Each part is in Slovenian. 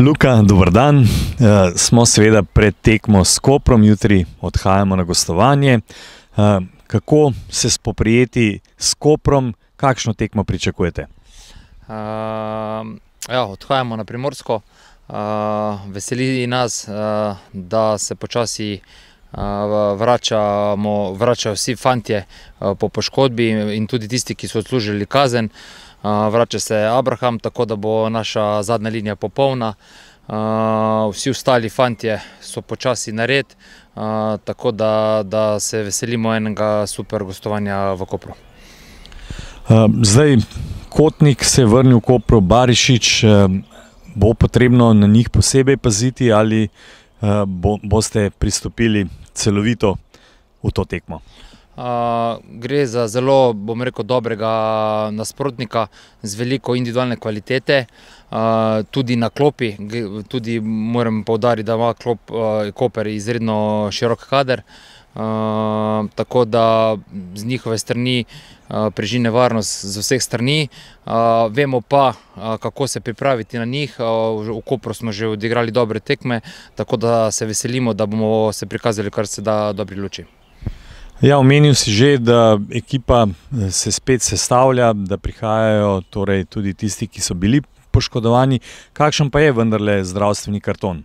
Luka, dober dan. Smo seveda pred tekmo s Koprom, jutri odhajamo na gostovanje. Kako se spoprijeti s Koprom, kakšno tekmo pričakujete? Odhajamo na Primorsko. Veseli nas, da se počasi vračajo vsi fantje po poškodbi in tudi tisti, ki so odslužili kazen. Vrača se Abraham, tako da bo naša zadnja linija popolna. Vsi ostali fantje so počasi na red, tako da se veselimo enega super gostovanja v Kopru. Zdaj, Kotnik se je vrnil v Kopru, Barišić, bo potrebno na njih posebej paziti ali boste pristopili celovito v to tekmo? Gre za zelo, bom rekel, dobrega nasprotnika z veliko individualne kvalitete, tudi na klopi. Tudi moram poudariti, da ima Koper izredno širok kader, tako da z njihove strani preži nevarnost z vseh strani. Vemo pa, kako se pripraviti na njih. V Kopru smo že odigrali dobre tekme, tako da se veselimo, da bomo se prikazali kar se da dobri luči. Ja, omenil si že, da ekipa se spet sestavlja, da prihajajo torej tudi tisti, ki so bili poškodovani. Kakšen pa je vendarle zdravstveni karton?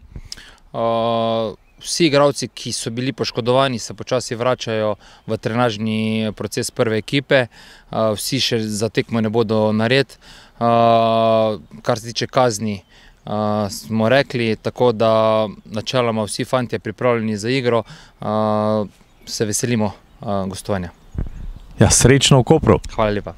Vsi igralci, ki so bili poškodovani, se počasi vračajo v trenažni proces prve ekipe. Vsi še za tekmo ne bodo nared. Kar se tiče kazni, smo rekli, tako da načeloma vsi fantje pripravljeni za igro, se veselimo gostovanja. Ja, srečno v Kopru. Hvala lepa.